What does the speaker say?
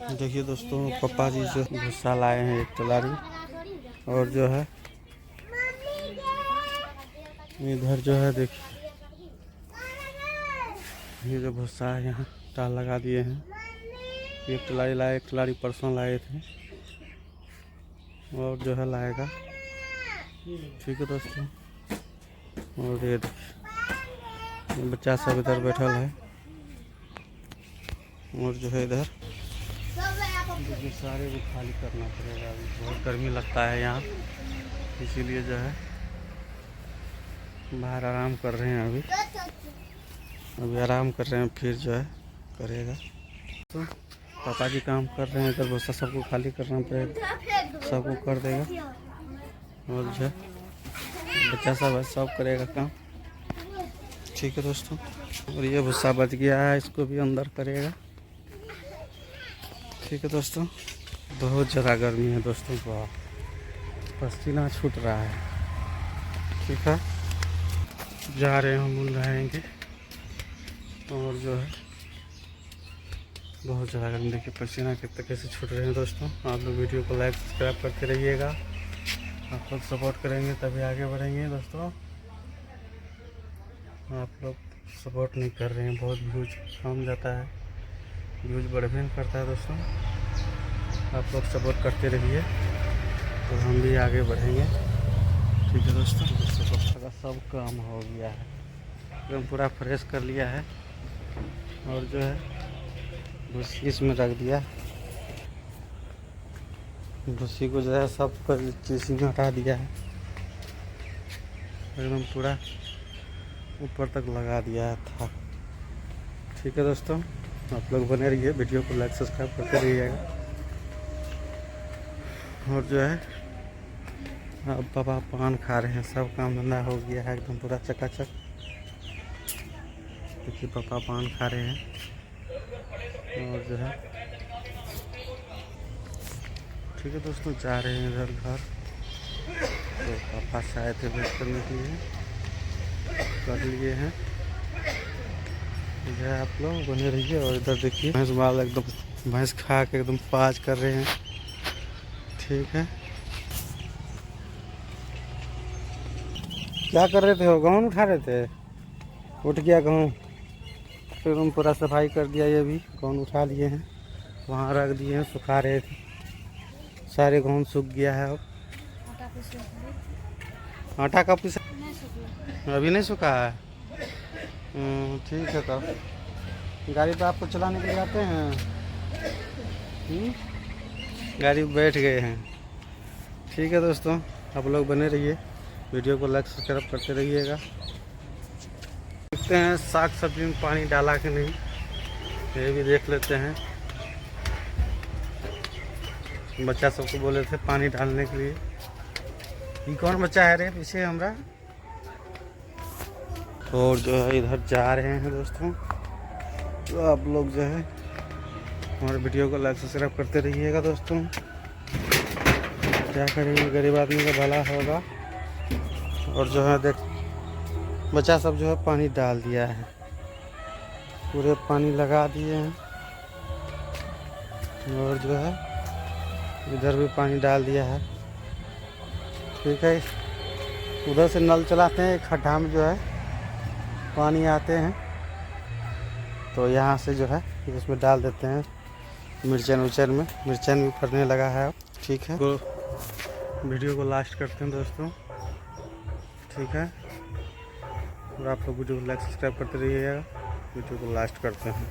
देखिए दोस्तों, पापा जी से भूसा लाए हैं एक तलारी। और जो है इधर जो है देखिए, ये जो भूसा है यहाँ टाल लगा दिए हैं। एक तलारी लाए, एक तलारी परसों लाए थे और जो है लाएगा। ठीक है दोस्तों। और ये बच्चा सब इधर बैठल है। और जो है इधर देखिए सारे को खाली करना पड़ेगा। अभी बहुत गर्मी लगता है यहाँ, इसीलिए जो है बाहर आराम कर रहे हैं। अभी आराम कर रहे हैं, फिर जो है करेगा। तो पापा जी काम कर रहे हैं, इधर भूसा सबको खाली करना पड़ेगा, सबको कर देगा। और जो है बच्चा सब है, सब करेगा काम। ठीक है दोस्तों। और ये भूसा बच गया है, इसको भी अंदर करेगा। ठीक है दोस्तों। बहुत ज़्यादा गर्मी है दोस्तों, पसीना छूट रहा है। ठीक है, जा रहे हैं हम रहेंगे। और जो है बहुत ज़्यादा गर्मी, देखिए पसीना कितने कैसे छूट रहे हैं दोस्तों। आप लोग वीडियो को लाइक सब्सक्राइब करते रहिएगा। आप लोग सपोर्ट करेंगे तभी आगे बढ़ेंगे दोस्तों। आप लोग सपोर्ट नहीं कर रहे हैं, बहुत व्यूज कम जाता है, व्यूज बढ़ भी नहीं करता है दोस्तों। आप लोग सपोर्ट करते रहिए तो हम भी आगे बढ़ेंगे। ठीक है दोस्तों। का सब काम हो गया है, एकदम पूरा फ्रेश कर लिया है। और जो है भूसी इसमें रख दिया, भूसी को जो है सब पर चीज़ में हटा दिया है, एकदम पूरा ऊपर तक लगा दिया था। ठीक है दोस्तों, आप लोग बने रहिए, वीडियो को लाइक सब्सक्राइब करते रहिएगा। और जो है अब पापा पान खा रहे हैं, सब काम धंधा हो गया है एकदम पूरा चकाचक। देखिए पापा पान खा रहे हैं। और जो है ठीक है दोस्तों, जा रहे हैं इधर घर। तो पापा से आए थे वेट करने के लिए, कर लिए हैं। जो है आप लोग बने रहिए। और इधर देखिए भैंस बाल एकदम भैंस खा के एकदम पाज कर रहे हैं। ठीक है, क्या कर रहे थे? वो गेहूँ उठा रहे थे, उठ गया गेहूँ, फिर हम पूरा सफाई कर दिया। ये भी गेहूँ उठा लिए हैं, वहाँ रख दिए हैं, सुखा रहे थे। सारे गेहूँ सूख गया है। अब आटा का पीसा अभी नहीं सूखा है। ठीक है, तब गाड़ी पे आपको चलाने के लिए आते हैं? गाड़ी पे बैठ गए हैं। ठीक है दोस्तों, आप लोग बने रहिए, वीडियो को लाइक सब्सक्राइब करते रहिएगा। देखते हैं साग सब्जी में पानी डाला कि नहीं, ये भी देख लेते हैं। बच्चा सबको बोले थे पानी डालने के लिए। ये कौन बच्चा है रे पीछे हमरा? और जो है इधर जा रहे हैं दोस्तों। तो आप लोग जो है हमारे वीडियो को लाइक सब्सक्राइब करते रहिएगा दोस्तों। क्या करेंगे, गरीब आदमी का भला होगा। और जो है देख बच्चा सब जो है पानी डाल दिया है, पूरे पानी लगा दिए हैं। और जो है इधर भी पानी डाल दिया है। ठीक है, उधर से नल चलाते हैं, एक खड्डा में जो है पानी आते हैं, तो यहाँ से जो है इसमें डाल देते हैं मिर्चन उर्चन में। मिर्चन भी फरने लगा है। ठीक है, तो वीडियो को लास्ट करते हैं दोस्तों। ठीक है, और आप लोग वीडियो को लाइक सब्सक्राइब करते रहिएगा। वीडियो को लास्ट करते हैं।